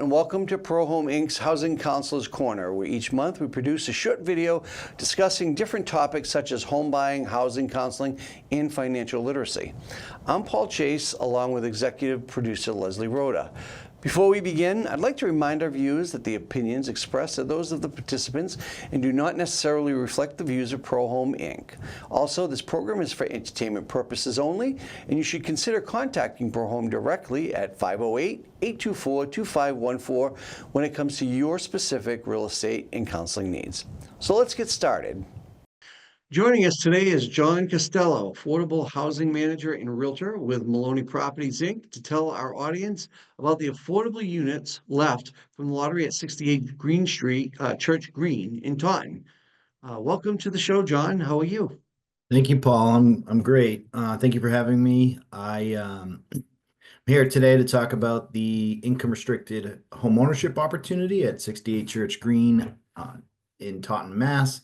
and welcome to Pro Home Inc.'s Housing Counselor's Corner, where each month we produce a short video discussing different topics such as home buying, housing counseling, and financial literacy. I'm Paul Chase, along with executive producer Leslie Rhoda. Before we begin, I'd like to remind our viewers that the opinions expressed are those of the participants and do not necessarily reflect the views of Pro Home Inc. Also, this program is for entertainment purposes only, and you should consider contacting Pro Home directly at 508-824-2514 when it comes to your specific real estate and counseling needs. So let's get started. Joining us today is John Costello, Affordable Housing Manager and Realtor with Maloney Properties, Inc., to tell our audience about the affordable units left from the lottery at 68 Green Street, Church Green in Taunton. Welcome to the show, John. How are you? Thank you, Paul. I'm great. Thank you for having me. I'm here today to talk about the income restricted home ownership opportunity at 68 Church Green in Taunton, Mass.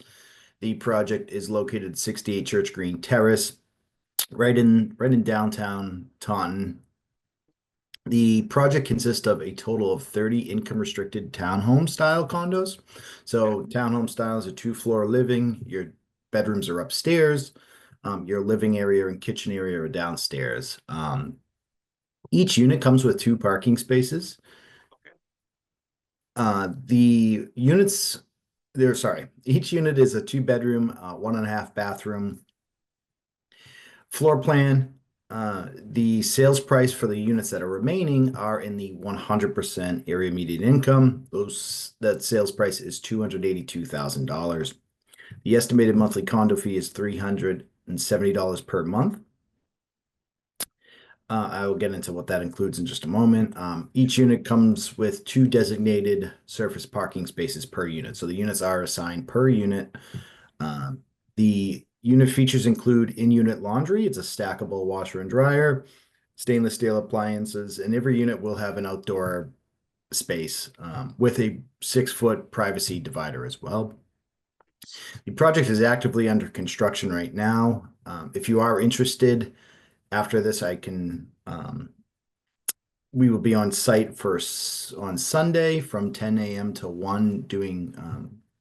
The project is located at 68 Church Green Terrace, right in downtown Taunton. The project consists of a total of 30 income restricted townhome style condos. So townhome style is a 2-floor living. Your bedrooms are upstairs. Your living area and kitchen area are downstairs. Each unit comes with 2 parking spaces. Each unit is a 2-bedroom, 1.5 bathroom floor plan. The sales price for the units that are remaining are in the 100% area median income. That sales price is $282,000. The estimated monthly condo fee is $370 per month. I will get into what that includes in just a moment. Each unit comes with 2 designated surface parking spaces per unit. So the units are assigned per unit. The unit features include in-unit laundry. It's a stackable washer and dryer, stainless steel appliances, and every unit will have an outdoor space with a 6-foot privacy divider as well. The project is actively under construction right now. If you are interested, after this, we will be on site on Sunday from 10 a.m. to 1 doing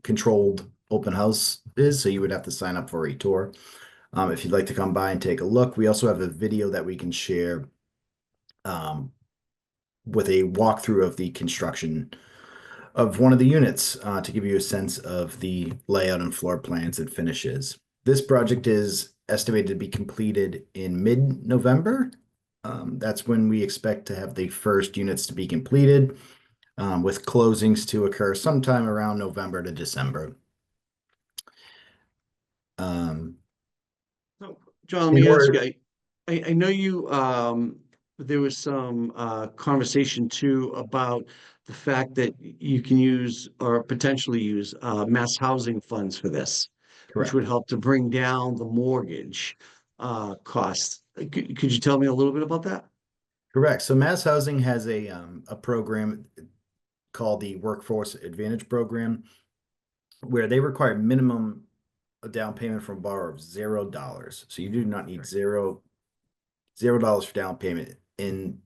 controlled open houses. So you would have to sign up for a tour. If you'd like to come by and take a look, we also have a video that we can share with a walkthrough of the construction of one of the units to give you a sense of the layout and floor plans and finishes. This project is estimated to be completed in mid-November. That's when we expect to have the first units to be completed, with closings to occur sometime around November to December. So, John, let me ask you, I know you, there was some conversation too about the fact that you can use or potentially use mass housing funds for this. Correct. Which would help to bring down the mortgage costs. Could you tell me a little bit about that? Correct. So Mass Housing has a program called the Workforce Advantage Program, where they require minimum down payment from borrower of $0. So you do not need $0 for down payment. And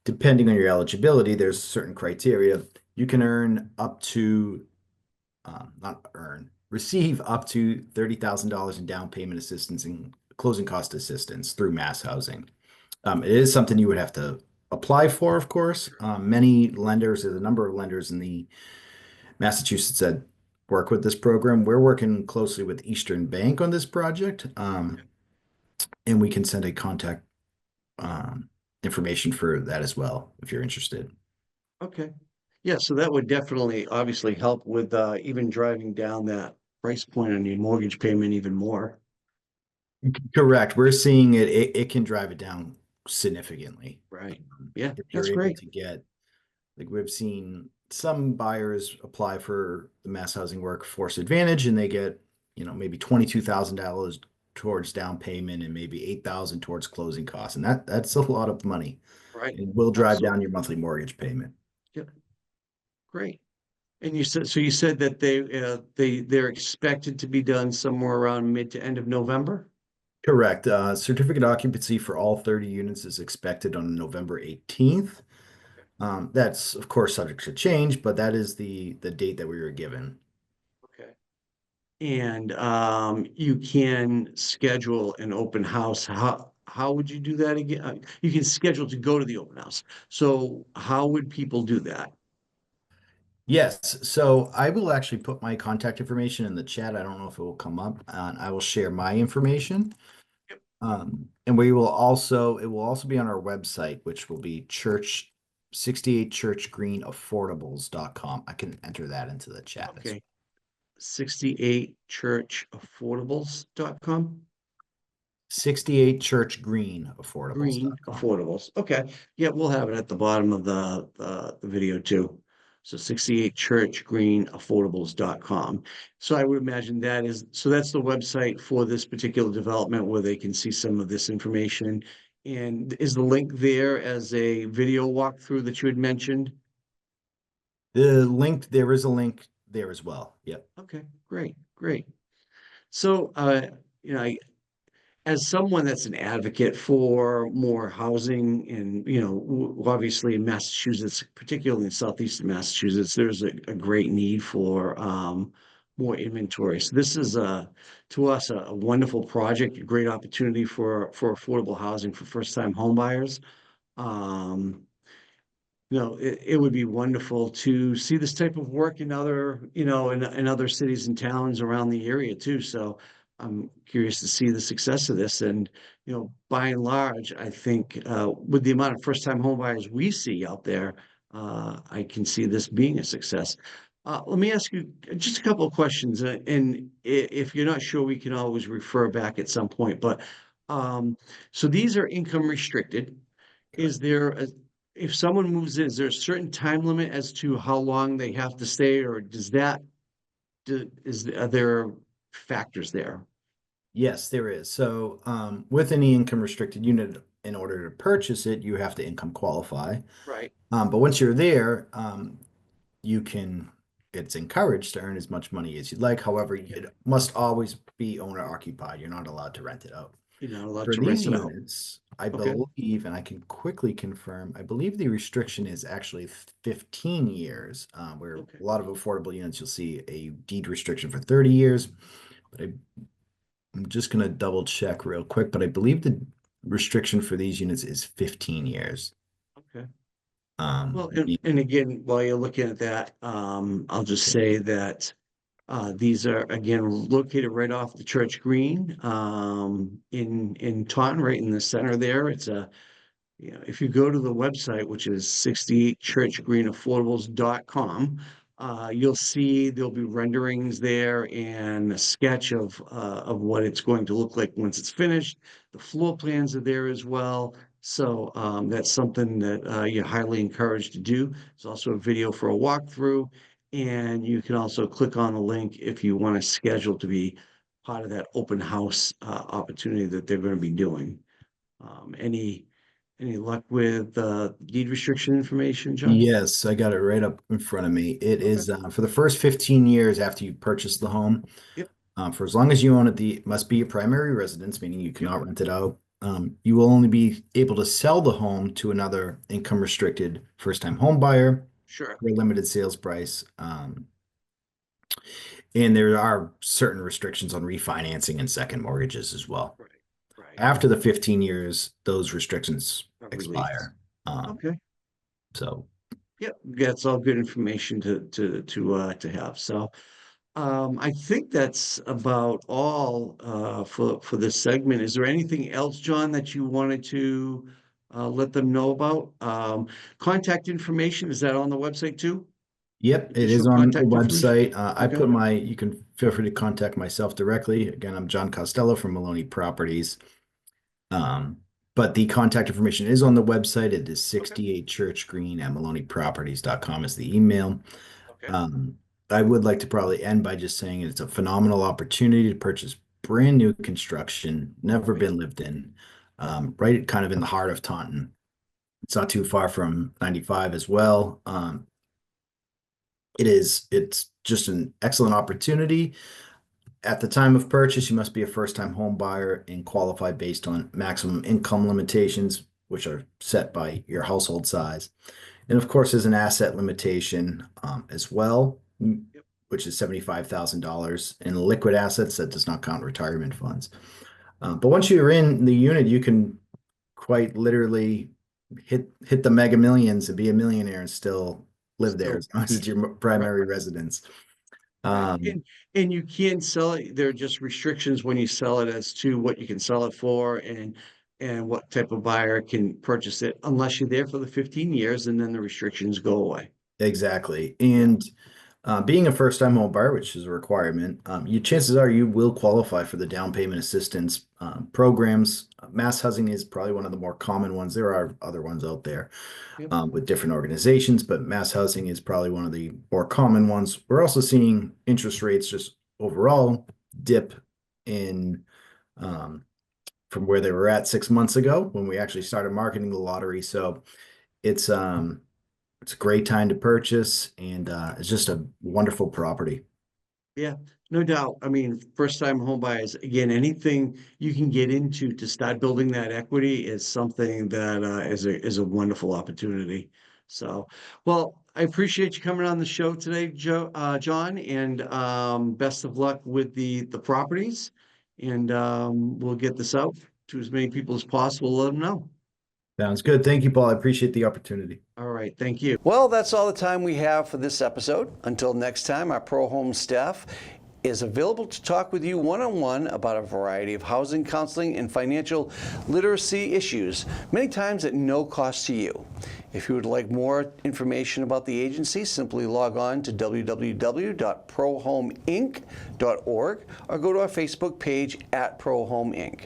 depending on your eligibility, there's certain criteria. You can earn up to receive up to $30,000 in down payment assistance and closing cost assistance through Mass Housing. It is something you would have to apply for, of course. There's a number of lenders in the Massachusetts that work with this program. We're working closely with Eastern Bank on this project, and we can send a contact information for that as well if you're interested. Okay. Yeah, so that would definitely obviously help with even driving down that price point on your mortgage payment even more. Correct. We're seeing it can drive it down significantly. Right. Yeah, if you're that's able great. to get, like, we've seen some buyers apply for the Mass Housing Workforce Advantage and they get, maybe $22,000 towards down payment and maybe $8,000 towards closing costs. And that's a lot of money. Right. It will drive down your monthly mortgage payment. Yep. Great. And you said that they're expected to be done somewhere around mid to end of November? Correct. Certificate occupancy for all 30 units is expected on November 18th. That's of course subject to change, but that is the date that we were given. Okay. And you can schedule an open house. How would you do that again? You can schedule to go to the open house. So how would people do that? Yes, so I will actually put my contact information in the chat. I don't know if it will come up, and I will share my information. Yep. And it will also be on our website, which will be church 68 churchgreenaffordables.com. I can enter that into the chat. Okay. 68churchaffordables.com. 68 Church Green Green Affordables.com. affordables. Okay. Yeah, we'll have it at the bottom of the video too. So 68churchgreenaffordables.com. So I would imagine that's the website for this particular development where they can see some of this information. And is the link there as a video walkthrough that you had mentioned? There is a link there as well. Yep. Okay, great, great. So, you know, as someone that's an advocate for more housing and, obviously in Massachusetts, particularly in southeastern Massachusetts, there's a great need for more inventory. So this is to us a wonderful project, a great opportunity for affordable housing for first-time home buyers. Um, it would be wonderful to see this type of work in in other cities and towns around the area too. So I'm curious to see the success of this. And, by and large, I think with the amount of first-time home buyers we see out there, I can see this being a success. Let me ask you just a couple of questions. And if you're not sure, we can always refer back at some point. But so these are income restricted. Is there a If someone moves in, is there a certain time limit as to how long they have to stay, or are there factors there? Yes, there is. So, with any income restricted unit, in order to purchase it, you have to income qualify. Right. But once you're there, you can, it's encouraged to earn as much money as you'd like. However, it must always be owner occupied. You're not allowed to rent it out. You're not allowed For to rent these it out. units, I Okay. believe, and I can quickly confirm, I believe the restriction is actually 15 years, where a Okay. lot of affordable units, you'll see a deed restriction for 30 years. But I'm just going to double check real quick, but I believe the restriction for these units is 15 years. Okay. Um, Well, and again, while you're looking at that, I'll just say that these are again located right off the Church Green, in Taunton, right in the center there. If you go to the website, which is 68churchgreenaffordables.com, you'll see there'll be renderings there and a sketch of what it's going to look like once it's finished. The floor plans are there as well. So that's something that you're highly encouraged to do. There's also a video for a walkthrough, and you can also click on the link if you want to schedule to be part of that open house opportunity that they're going to be doing. Any luck with deed restriction information, John? yes, I got it right up in front of me. It Okay. is for the first 15 years after you purchase the home. Yep. For as long as you own it, the must be your primary residence, meaning you Yep. cannot rent it out. You will only be able to sell the home to another income restricted first time home buyer Sure. for a limited sales price. And there are certain restrictions on refinancing and second mortgages as well. Right. Right. After the 15 years, those restrictions Release. expire. Okay. So Yep. That's all good information to have. So I think that's about all for this segment. Is there anything else, John, that you wanted to let them know about? Contact information, is that on the website too? yep, it is Additional on the contact information? website. Okay. You can feel free to contact myself directly. Again, I'm John Costello from Maloney Properties. Um, but the contact information is on the website. It is Okay. 68 Church Green at maloneyproperties.com is the email. Okay. I would like to probably end by just saying it's a phenomenal opportunity to purchase brand new construction, never Right. been lived in, right kind of in the heart of Taunton. It's not too far from 95 as well. It's just an excellent opportunity. At the time of purchase, you must be a first-time home buyer and qualify based on maximum income limitations, which are set by your household size. And of course, there's an asset limitation as well, Yep. which is $75,000 in liquid assets. That does not count retirement funds. But once you're in the unit, you can quite literally hit the mega millions and be a millionaire and still live there Still, as long as it's your primary residence. right. Um, And you can't sell it. There are just restrictions when you sell it as to what you can sell it for and what type of buyer can purchase it unless you're there for the 15 years and then the restrictions go away. exactly. Yeah. And being a first-time home buyer, which is a requirement, chances are you will qualify for the down payment assistance programs. Mass Housing is probably one of the more common ones. There are other ones out there Yep. with different organizations, but Mass Housing is probably one of the more common ones. We're also seeing interest rates just overall dip in from where they were at 6 months ago when we actually started marketing the lottery. So it's it's a great time to purchase, and it's just a wonderful property. Yeah, no doubt. I mean, first time home buyers, again, anything you can get into to start building that equity is something that is a wonderful opportunity. So, well, I appreciate you coming on the show today, John, and best of luck with the properties. And we'll get this out to as many people as possible. Let them know. Sounds good. Thank you, Paul. I appreciate the opportunity. All right, thank you. Well, that's all the time we have for this episode. Until next time, our Pro Home staff is available to talk with you one-on-one about a variety of housing, counseling, and financial literacy issues, many times at no cost to you. If you would like more information about the agency, simply log on to www.prohomeinc.org or go to our Facebook page at ProHome Inc.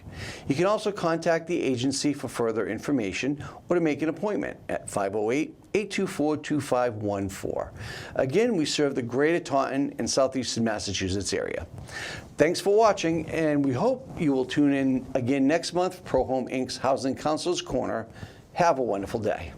You can also contact the agency for further information or to make an appointment at 508-824-2514. Again, we serve the greater Taunton and southeastern Massachusetts area. Thanks for watching, and we hope you will tune in again next month for Pro Home Inc.'s Housing Counselor's Corner. Have a wonderful day.